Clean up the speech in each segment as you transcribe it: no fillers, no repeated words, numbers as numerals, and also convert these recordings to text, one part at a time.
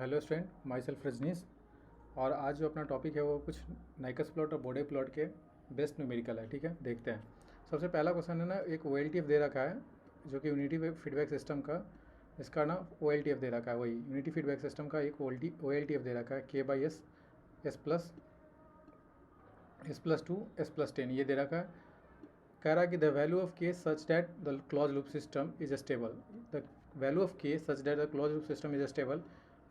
Hello student, myself Rajneesh. और आज जो अपना टॉपिक है वो कुछ नाइकस प्लॉट और बोडे प्लॉट के बेस्ट न्यूमेरिकल है। ठीक है, देखते हैं। सबसे पहला क्वेश्चन है ना, एक ओ दे रखा है जो कि यूनिटी फीडबैक सिस्टम का, इसका ना ओ दे रखा है। वही यूनिटी फीडबैक सिस्टम का एक ओ दे रखा है, के बाई एस, एस प्लस 2, एस+10 ये दे रखा है। कह रहा है कि the value of K such that the close loop system is stable. The value of K such that the close loop system is stable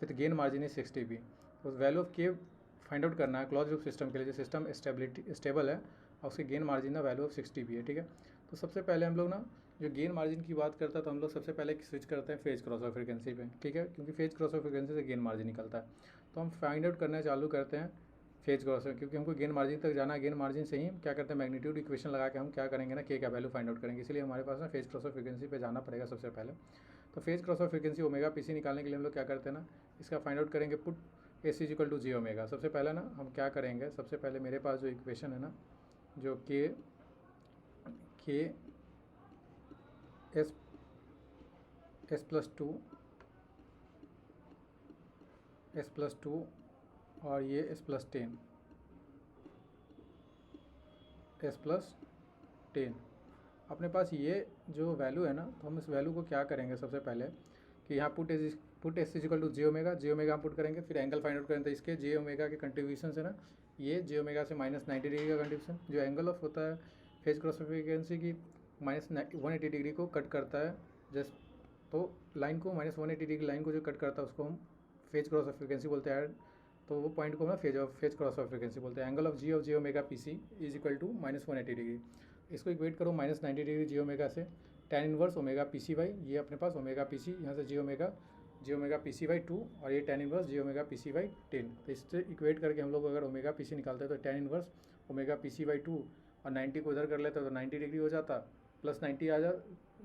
with gain margin is 6 dB। तो value of K find out करना है close loop system के लिए जो system stable है और उसकी gain margin ना वैल्यू ऑफ 6 dB है। ठीक है, तो सबसे पहले हम लोग ना जो गेन मार्जिन की बात करता है तो हम लोग सबसे पहले स्विच करते हैं फेज क्रॉस ओवर फ्रीक्वेंसी पे। ठीक है, क्योंकि फेज क्रॉस ओवर फ्रीक्वेंसी से गेन मार्जिन निकलता है। तो हम फाइंड आउट करना चालू करते हैं फेज क्रॉस में, क्योंकि हमको गेन मार्जिन तक जाना है। गेन मार्जिन से ही क्या करते हैं, मैग्नीट्यूड इक्वेशन लगा के हम क्या करेंगे ना, के का वैल्यू फाइंड आउट करेंगे। इसलिए हमारे पास ना फेज क्रॉस फ्रीक्वेंसी पे जाना पड़ेगा सबसे पहले। तो phase cross frequency omega PC निकालने के लिए हम लोग क्या करते हैं ना, इसका फाइंड आउट करेंगे put S is equal to G omega. सबसे पहले ना हम क्या करेंगे, सबसे पहले मेरे पास जो इक्वेशन है ना, जो के एस एस+2 और ये एस+10 अपने पास ये जो वैल्यू है ना, तो हम इस वैल्यू को क्या करेंगे सबसे पहले कि यहाँ put S equal to J omega हम पुट करेंगे। फिर एंगल फाइंड आउट करेंगे, तो इसके जे ओमेगा के कंट्रीब्यूशन से ना, ये जे ओमेगा से -90 डिग्री का कंट्रीब्यूशन, जो एंगल ऑफ होता है फेज क्रॉस फ्रीक्वेंसी की -180 डिग्री को कट करता है। जस्ट तो लाइन को -180 डिग्री लाइन को जो कट करता है उसको हम फेज क्रॉस फ्रीक्वेंसी बोलते हैं। तो वो पॉइंट को हम फेज क्रॉस फ्रीक्वेंसी बोलते हैं। Angle of J omega P C is equal to -180 degree. इसको इक्वेट करो -90 डिग्री जी ओमेगा से, tan inverse omega P C Y, ये अपने पास ओमेगा पी सी, यहाँ से G omega P C Y 2 और ये tan inverse G omega P C Y 10। तो इससे इक्वेट करके हम लोग अगर ओमेगा पी सी निकालते हैं तो tan inverse omega P C Y 2 और 90 को इधर कर लेते तो 90 डिग्री हो जाता, +90 आ जा,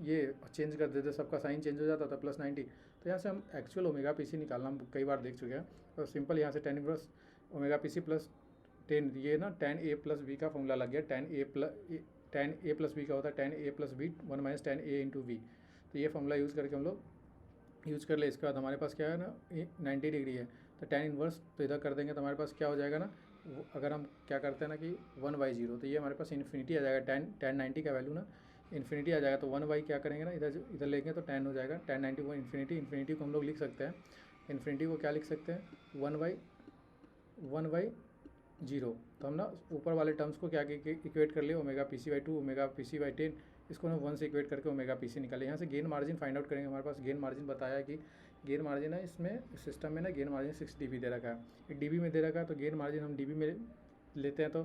ये चेंज कर देते, सबका साइन चेंज हो जाता था +90। तो यहाँ से हम एक्चुअल ओमेगा पी सी निकालना हम कई बार देख चुके हैं। तो सिंपल यहाँ से tan inverse omega P C +10, ये ना tan a प्लस बी का फॉर्मूला लग गया। tan a प्लस बी का होता है tan a plus B 1 - tan a into V. तो ये फॉर्मूला यूज़ करके हम लोग यूज़ कर ले। इसके बाद हमारे पास क्या है ना, 90 डिग्री है तो tan इनवर्स तो इधर कर देंगे तो हमारे पास क्या हो जाएगा ना, अगर हम क्या करते हैं ना कि 1/0, तो ये हमारे पास इन्फिनिटी आ जाएगा। tan 90 का वैल्यू ना इन्फिनिटी आ जाएगा, तो 1/, क्या करेंगे ना, इधर लेंगे तो tan हो जाएगा। tan 90 वो इन्फिनिटी को हम लोग लिख सकते हैं। इन्फिनिटी को क्या लिख सकते हैं, 1/0। तो हम ना ऊपर वाले टर्म्स को क्या इक्वेट कर लिए, omega P C Y 2 omega P C Y 10, इसको ना 1 से इक्वेट करके ओमेगा पी सी निकाले। यहाँ से गेन मार्जिन फाइंड आउट करेंगे। हमारे पास गेन मार्जिन बताया कि गेन मार्जिन है इसमें सिस्टम में ना, गेन मार्जिन 6 dB दे रखा है, डीबी में दे रखा है। तो गेन मार्जिन हम डीबी में लेते हैं, तो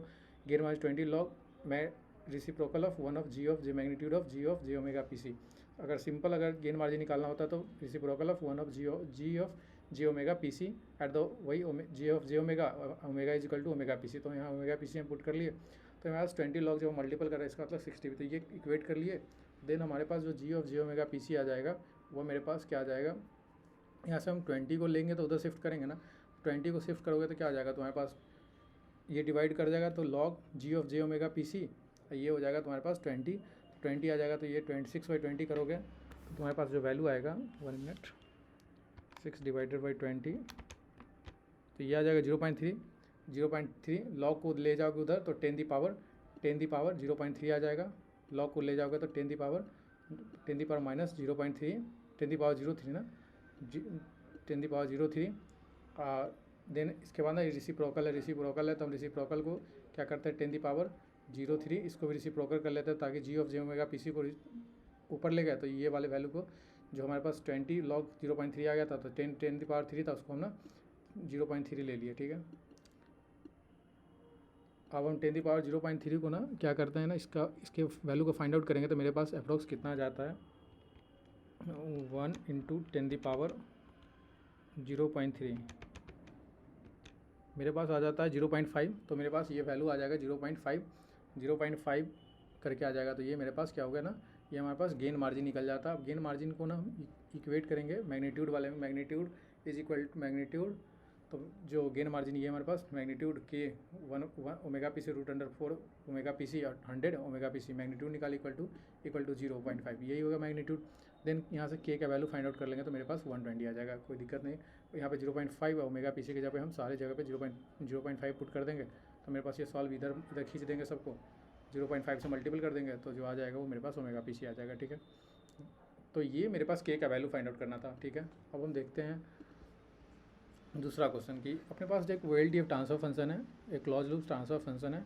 गेन मार्जिन 20 लॉग मैं reciprocal of 1 of G magnitude of G omega P C. अगर सिंपल अगर गेन मार्जिन निकालना होता तो reciprocal of 1 of G omega P C at the वही G omega omega is equal to omega P C. तो यहाँ omega P सी हम put कर लिए, तो हमारे पास 20 लॉग जब मल्टीपल कर रहा है इसका मतलब 60, तो ये इक्वेट कर लिए। देन हमारे पास जो जी ओमेगा पी सी आ जाएगा वो मेरे पास क्या आ जाएगा, यहाँ से हम 20 को लेंगे तो उधर शिफ्ट करेंगे ना, 20 को शिफ्ट करोगे तो क्या आ जाएगा तुम्हारे पास, ये डिवाइड कर जाएगा तो log G omega P C, ये हो जाएगा तुम्हारे पास 20 आ जाएगा। तो ये 26/20 करोगे तो तुम्हारे पास जो वैल्यू आएगा, 1 मिनट, 6 डिवाइडेड बाई 20, तो ये आ जाएगा 0.3 लॉग को ले जाओगे उधर तो 10 दी पावर 0.3 आ जाएगा। लॉग को ले जाओगे तो 10 the power minus 0.3, 10 the power 03 ना, 10 दी पावर 03। देन इसके बाद ना रिसिप्रोकल है तो हम रिसिप्रोकल को क्या करते हैं, 10 दी पावर 03, इसको भी रिसिप्रोकल कर लेते हैं ताकि जी ओमेगा पी सी को ऊपर ले गया। तो ये वाले वैल्यू को जो हमारे पास 20 लॉग 0.3 आ गया था, तो 10 दी पावर 3 था, उसको हम ना 0.3 ले लिए। ठीक है, अब हम 10 दी पावर 0.3 को ना क्या करते हैं ना, इसके वैल्यू को फाइंड आउट करेंगे। तो मेरे पास अप्रोक्स कितना जाता है, 1 × 10 दी पावर 0.3 मेरे पास आ जाता है 0.5। तो मेरे पास ये वैल्यू आ जाएगा 0.5 करके आ जाएगा। तो ये मेरे पास क्या हो गया ना, ये हमारे पास गेन मार्जिन निकल जाता है। अब गेन मार्जिन को ना हम इक्वेट करेंगे मैग्नीट्यूड वाले में, magnitude is equal to magnitude, तो जो गेन मार्जिन ये हमारे पास मैग्नीट्यूड के 1 omega P C √4 omega P C 100 omega P C magnitude निकाल इक्वल टू 0.5, यही होगा मैग्नीट्यूड। देन यहाँ से के का वैल्यू फाइंड आउट कर लेंगे तो मेरे पास 120 आ जाएगा, कोई दिक्कत नहीं। यहाँ पे 0.5 ओमेगा पीसी की जगह पे हम सारे जगह पे 0.5 पुट कर देंगे तो मेरे पास ये सॉल्व इधर इधर खींच देंगे सबको, 0.5 से मल्टीपल कर देंगे तो जो आ जाएगा वो मेरे पास ओमेगा पीसी आ जाएगा, ठीक है। तो ये मेरे पास के का वैल्यू फाइंड आउट करना था, ठीक है। अब हम देखते हैं दूसरा क्वेश्चन की अपने पास एक OLTF ट्रांसफर फंक्शन है, एक क्लोज लूप ट्रांसफर फंक्शन है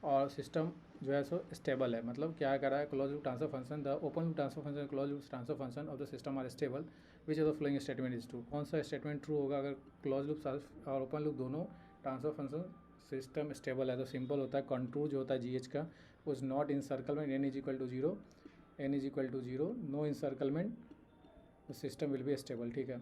और सिस्टम जो है सो स्टेबल है। मतलब क्या कर रहा है, close loop transfer function the open loop transfer function close loop transfer function of the system are stable which of the following statement is true. कौन सा स्टेटमेंट ट्रू होगा अगर क्लोज लूप और ओपन लूप दोनों transfer function system stable है? तो simple होता है, कंटूर जो होता है GH का वो is not encirclement, n is equal to zero, no encirclement, the system will be stable, ठीक है।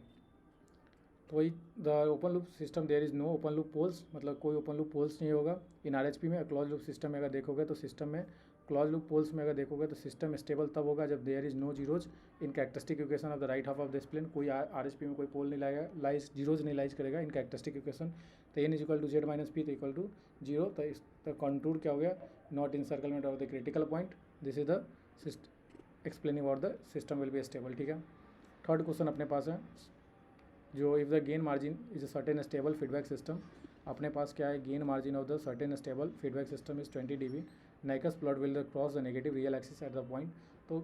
तो वही the open loop system there is no open loop poles, मतलब कोई ओपन लूप पोल्स नहीं होगा इन RHP में। Close loop system में अगर देखोगे तो सिस्टम में क्लोज लूप पोल्स में अगर देखोगे तो सिस्टम स्टेबल तब होगा जब there is no zeros in characteristic equation of the right half of this plane. कोई RHP में कोई पोल नहीं लाएगा, जीरोज नहीं लाइज करेगा इन कैरेक्टरिस्टिक इक्वेशन। तो n is equal to Z minus P तो इक्वल टू जीरो। तो इस कंटूर क्या हो गया, not encirclement of the critical point, this is the explaining और the system will be stable, ठीक है। थर्ड क्वेश्चन अपने पास है जो if the gain margin is a certain stable feedback system. अपने पास क्या है, gain margin of the certain stable feedback system is 20 dB, Nyquist plot will cross the negative real axis at the point. तो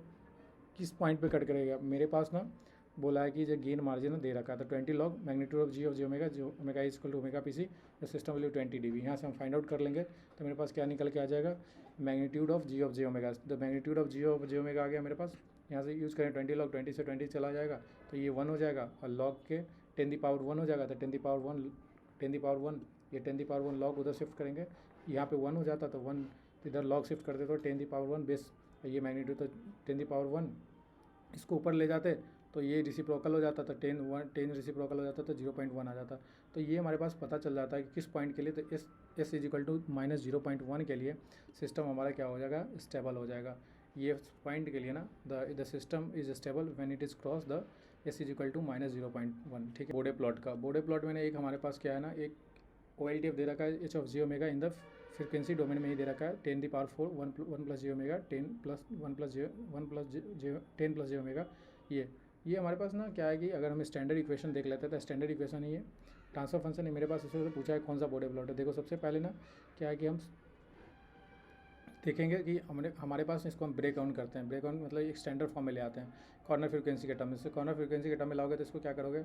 किस point पे cut करेगा, मेरे पास ना बोला है कि जो गेन मार्जिन दे रखा है तो 20 log magnitude of G of J omega, जो omega is equal to omega PC, the system value 20 dB। यहाँ से हम फाइंड आउट कर लेंगे तो मेरे पास क्या निकल के आ जाएगा, magnitude of G of J omega. The magnitude of G of J omega आ गया मेरे पास। यहाँ से यूज़ करें 20 log, 20 से 20 चला जाएगा तो ये 1 हो जाएगा और log के 10 की पावर 1 हो जाएगा तो 10 की पावर 1 ये 10 की पावर 1 log उधर शिफ्ट करेंगे, यहाँ पे 1 हो जाता तो 1 इधर log शिफ्ट करते तो 10 की पावर 1 बेस, ये मैग्नीट्यूड तो 10 की पावर 1 इसको ऊपर ले जाते तो ये रिसिप्रोकल हो जाता, तो 10 रिसिप्रोकल हो जाता तो 0.1 आ जाता। तो ये हमारे पास पता चल जाता है कि किस पॉइंट के लिए, तो S is equal to minus 0.1 के लिए सिस्टम हमारा क्या हो जाएगा, स्टेबल हो जाएगा। ये पॉइंट के लिए ना the system is stable when it is cross the S is equal to minus 0.1, ठीक है। बोडे प्लॉट में एक हमारे पास क्या है ना, एक OLTF दे रखा है H of J omega in the frequency domain में ही दे रखा है 10 की power 4 1 plus J omega 10 plus J omega. ये हमारे पास ना क्या है कि अगर हम स्टैंडर्ड इक्वेशन देख लेते हैं तो स्टैंडर्ड इक्वेशन ही है, ट्रांसफर फंक्शन है मेरे पास। उससे पूछा है कौन सा बोडे प्लॉट है। देखो सबसे पहले ना क्या है कि हम देखेंगे कि हमारे पास इसको हम ब्रेक डाउन करते हैं। ब्रेक डाउन मतलब एक स्टैंडर्ड फॉर्म में ले आते हैं कॉर्नर फ्रीक्वेंसी के टर्म में। से कॉर्नर फ्रीक्वेंसी के टर्म में लाओगे तो इसको क्या करोगे,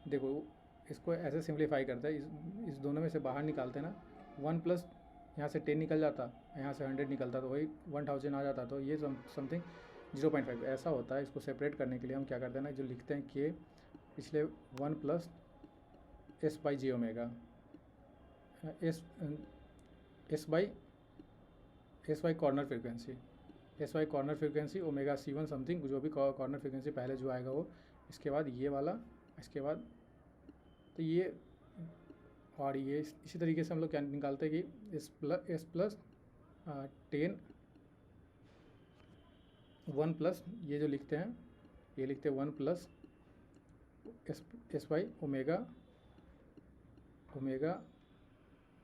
देखो इसको ऐसे सिंप्लीफाई करते हैं, इस दोनों में से बाहर निकालते हैं ना, 1 प्लस यहाँ से 10 निकल जाता, यहाँ से 100 निकलता तो वही 1000 आ जाता। तो ये समथिंग 0.5 ऐसा होता है। इसको सेपरेट करने के लिए हम क्या करते हैं ना, जो लिखते हैं के पिछले 1 plus S by J omega, S by corner frequency omega C1 something, जो भी कॉर्नर फ्रीक्वेंसी पहले जो आएगा वो, इसके बाद ये वाला, इसके बाद तो ये, और ये इसी तरीके से हम लोग क्या निकालते हैं कि एस प्लस 10 1 प्लस ये जो लिखते हैं, ये लिखते हैं 1 plus S by omega 1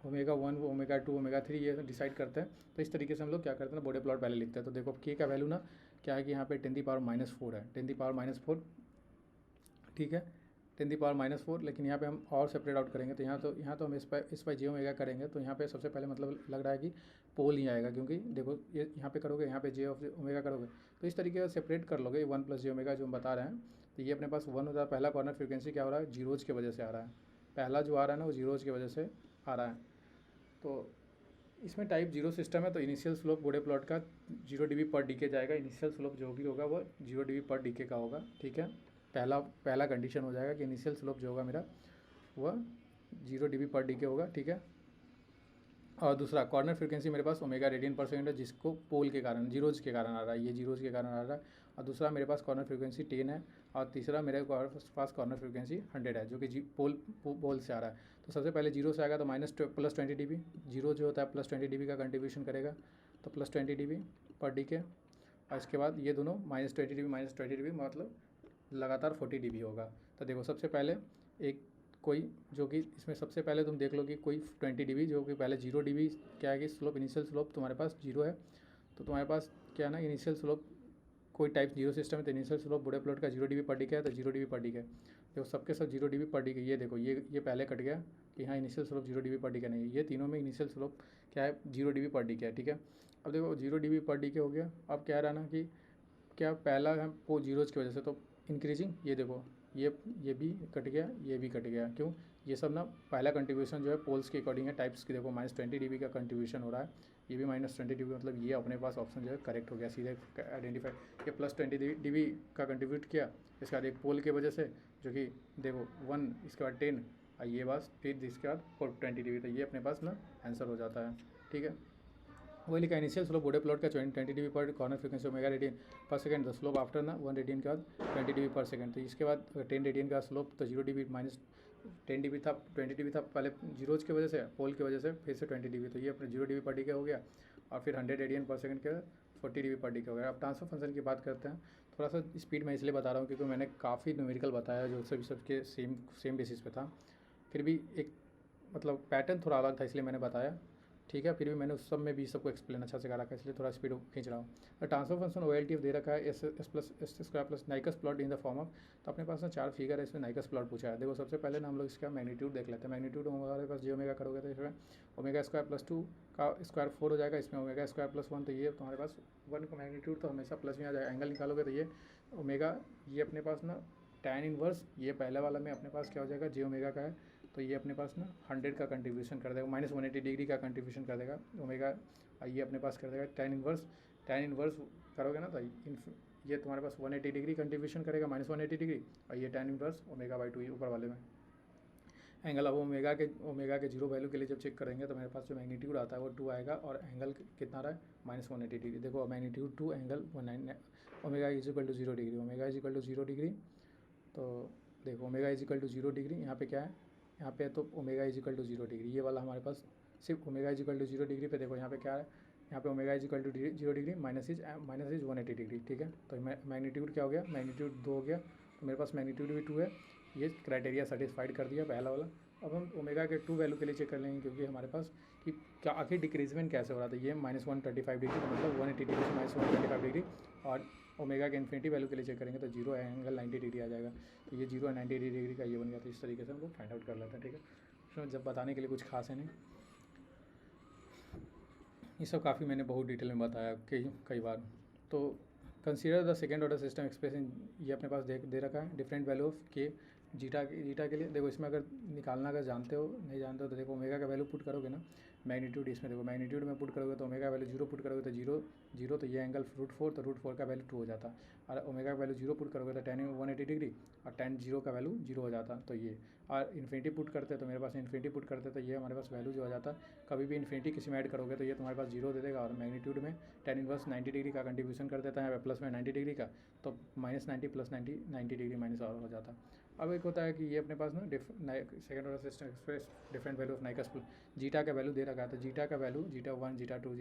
omega 2 omega 3 ये डिसाइड करते हैं। तो इस तरीके से हम लोग क्या करते हैं ना, बॉडी प्लॉट पहले लिखते हैं। तो देखो के का वैल्यू ना क्या है कि यहाँ पे 10 की पावर -4 है, 10 की पावर -4, ठीक है, 10 की पावर -4। लेकिन यहाँ पे हम और सेपरेट आउट करेंगे तो यहाँ तो हम इस बाई J ओमेगा करेंगे तो यहाँ पे सबसे पहले मतलब लग रहा है कि पोल ही आएगा, क्योंकि देखो ये यहाँ पे करोगे, यहाँ पे J ऑफ ओमेगा करोगे तो इस तरीके से सेपरेट कर लोगे 1 प्लस J ओमेगा जो हम बता रहे हैं। तो ये अपने पास 1 होता है। पहला कॉर्नर फ्रीक्वेंसी क्या हो रहा है, जीरोज की वजह से आ रहा है, पहला जो आ रहा है ना वो जीरोज की वजह से आ रहा है। तो इसमें टाइप 0 सिस्टम है तो इनिशियल स्लोप बॉडी प्लॉट का 0 dB पर डीके जाएगा। इनिशियल स्लोप जो भी होगा वो 0 dB पर डीके का होगा, ठीक है। पहला कंडीशन हो जाएगा कि इनिशियल स्लोप जो होगा मेरा वह 0 dB पर डीके होगा, ठीक है। और दूसरा कॉर्नर फ्रीक्वेंसी मेरे पास ओमेगा रेडियन पर सेकंड है, जिसको पोल के कारण जीरोज के कारण आ रहा है, ये जीरोज के कारण आ रहा है। और दूसरा मेरे पास कॉर्नर फ्रीक्वेंसी 10 है और तीसरा मेरे पास कॉर्नर फ्रीक्वेंसी 100 है, जो कि पोल से आ रहा है। तो सबसे पहले जीरो से आएगा तो प्लस 20 dB, जीरो जो होता है प्लस 20 dB का कंट्रीब्यूशन करेगा तो प्लस 20 dB पर डीके। और इसके बाद ये दोनों -20 dB मतलब लगातार 40 dB होगा। तो देखो सबसे पहले एक कोई जो कि इसमें सबसे पहले तुम देख लो कि कोई 20 dB जो कि पहले 0 dB क्या है कि स्लोप, इनिशियल स्लोप तुम्हारे पास 0 है। तो तुम्हारे पास क्या है ना, इनिशियल स्लोप कोई टाइप जीरो सिस्टम है तो इनिशियल स्लोप बूढ़े प्लॉट का 0 dB पर डिके है तो 0 dB पर डिके है। देखो सबके सब 0 dB पर डिके, ये देखो ये पहले कट गया कि हाँ इनिशियल स्लोप 0 dB पर डिके नहीं, ये तीनों में इनिशियल स्लोप क्या है 0 dB पर डिके है, ठीक है। अब देखो 0 dB पर डिके हो गया। अब क्या रहा ना कि क्या पहला है वो जीरोज की वजह से तो इंक्रीजिंग, ये देखो ये भी कट गया, ये भी कट गया, क्यों, ये सब ना पहला कंट्रीब्यूशन जो है पोल्स के अकॉर्डिंग है, टाइप्स की देखो -20 dB का कंट्रीब्यूशन हो रहा है, ये भी -20 dB, मतलब ये अपने पास ऑप्शन जो है करेक्ट हो गया, सीधे आइडेंटिफाई। ये +20 dB का कंट्रीब्यूट किया, इसके बाद एक पोल की वजह से जो कि देखो 1, इसके बाद 10, ये बस फिर इसके बाद 20 dB, तो ये अपने पास ना आंसर हो जाता है, ठीक है। वही लिखा इनिशियल स्लोप बूढ़े प्लॉट का 20 dB पर कॉर्नर फ्रीक्वेंसी ओमेगा रेडियन पर सेकंड, द स्लोप आफ्टर ना 1 रेडियन के बाद 20 dB पर सेकंड, तो इसके बाद 10 रेडियन का स्लोप, तो 0 dB -10 dB था, 20 dB था पहले जीरोज की वजह से, पोल की वजह से फिर से 20 dB, तो ये अपने 0 dB पर डिके हो गया, और फिर 100 रेडियन पर सेकंड के 40 dB पर डिके हो गया। अब ट्रांसफर फंक्शन की बात करते हैं। थोड़ा सा स्पीड मैं इसलिए बता रहा हूँ क्योंकि मैंने काफ़ी न्यूमेरिकल बताया जो सभी सबके सेम बेसिस पे था, फिर भी एक मतलब पैटर्न थोड़ा अलग था इसलिए मैंने बताया, ठीक है। फिर भी मैंने उस सब में भी सबको एक्सप्लेन अच्छा से करा रखा है, इसलिए थोड़ा स्पीड खींच रहा हूँ। ट्रांसफर फंक्शन OLTF दे रखा है S² plus Nyquist plot in the form of, तो अपने पास ना 4 फिगर है, इसमें नाइकस प्लॉट पूछा है। देखो सबसे पहले ना हम लोग इसका मैग्नीट्यूड देख लेते हैं। मैग्नीट्यूड हमारे पास j ओमेगा करोगे तो इसमें ω² + 2 का स्क्वायर 4 हो जाएगा, इसमें ω² + 1, तो ये तुम्हारे पास 1 का मैग्नीट्यूड तो हमेशा प्लस में आ जाएगा। एंगल निकालोगे तो ये ओमेगा, ये अपने पास ना tan इनवर्स, ये पहले वाला में अपने पास क्या हो जाएगा j ओमेगा का है, तो ये अपने पास ना 100 का कंट्रीब्यूशन कर देगा, -180 डिग्री का कंट्रीब्यूशन कर देगा ओमेगा, ये अपने पास कर देगा tan इनवर्स करोगे ना तो ये तुम्हारे पास 180 डिग्री कंट्रीब्यूशन करेगा, -180 डिग्री, और ये tan इनवर्स ω/2 ऊपर वाले में एंगल। अब ओमेगा के 0 वैल्यू के लिए जब चेक करेंगे तो मेरे पास जो मैग्नीट्यूड आता है वो 2 आएगा, और एंगल कितना रहा है -180 डिग्री। देखो magnitude 2 angle 19, omega = 0 degree, omega = 0 degree, तो देखो ओमेगा = 0 डिग्री, यहाँ पे क्या है, यहाँ पे तो ओमेगा = 0 डिग्री, ये वाला हमारे पास सिर्फ ओमेगा = 0 डिग्री पे देखो यहाँ पे क्या है, यहाँ पे omega = 0 degree minus is 180 degree, ठीक है। तो मैग्नीट्यूड क्या हो गया, मैग्नीट्यूड 2 हो गया, तो मेरे पास मैग्नीट्यूड भी 2 है, ये क्राइटेरिया सेटिस्फाइड कर दिया पहला वाला। अब हम ओमेगा के 2 वैल्यू के लिए चेक कर लेंगे, क्योंकि हमारे पास कि क्या आखिर डिक्रीजमेंट कैसे हो रहा था, ये -135 डिग्री, तो मतलब 180 डिग्री से -125 डिग्री, और ओमेगा के इन्फिनिटी वैल्यू के लिए चेक करेंगे तो 0 एंगल 90 डिग्री आ जाएगा, तो ये 0 90 डिग्री का ये बन गया। तो इस तरीके से हम लोग फाइंड आउट कर लेते हैं, ठीक है। उसमें जब बताने के लिए कुछ खास है नहीं, ये सब काफ़ी मैंने बहुत डिटेल में बताया कई बार। तो consider the second order system expression, ये अपने पास दे रखा है, डिफरेंट वैल्यू ऑफ के जीटा के लिए। देखो इसमें अगर निकालना अगर जानते हो नहीं जानते हो तो देखो ओमेगा का वैल्यू पुट करोगे ना, मैग्नीट्यूड इसमें देखो मैग्नीट्यूड में पुट करोगे तो ओमेगा वैल्यू 0 पुट करोगे तो 0, तो ये एंगल √4, तो √4 का वैल्यू 2 हो जाता, और ओमेगा का वैल्यू 0 पुट करोगे तो tan 180 डिग्री, और tan 0 का वैल्यू 0 हो जाता, तो ये, और इन्फिनिटी पुट करते तो मेरे पास इन्फिनिटी पुट करते तो ये हमारे पास वैल्यू जो हो जाता, कभी भी इन्फिनिटी किसी में ऐड करोगे तो ये तुम्हारे पास 0 दे देगा, और मैग्नीट्यूड में tan इनवर्स 90 डिग्री का कंट्रीब्यूशन कर देता है, प्लस में 90 डिग्री का, तो -90 + 90 डिग्री माइनस और हो जाता। अब एक होता है कि ये अपने पास ना second order system express different value of Nyquist zeta का वैल्यू दे रखा है, तो जीटा का वैल्यू जीटा 1 जीटा 2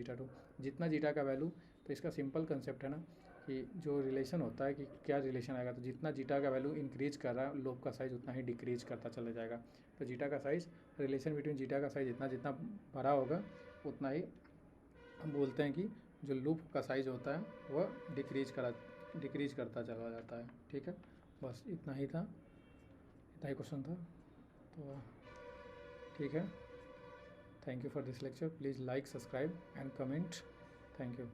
जितना जीटा का वैल्यू, तो इसका सिंपल कंसेप्ट है ना कि जो रिलेशन होता है कि क्या रिलेशन आएगा, तो जितना जीटा का वैल्यू इंक्रीज कर रहा है लोब का साइज़ उतना ही डिक्रीज करता चला जाएगा, तो जीटा का साइज़, रिलेशन बिटवीन जीटा का साइज़ जितना बड़ा होगा उतना ही हम बोलते हैं कि जो लूप का साइज़ होता है वह डिक्रीज करता चला जाता है, ठीक है। बस इतना ही क्वेश्चन था, तो ठीक है। Thank you for this lecture, please like, subscribe and comment, thank you.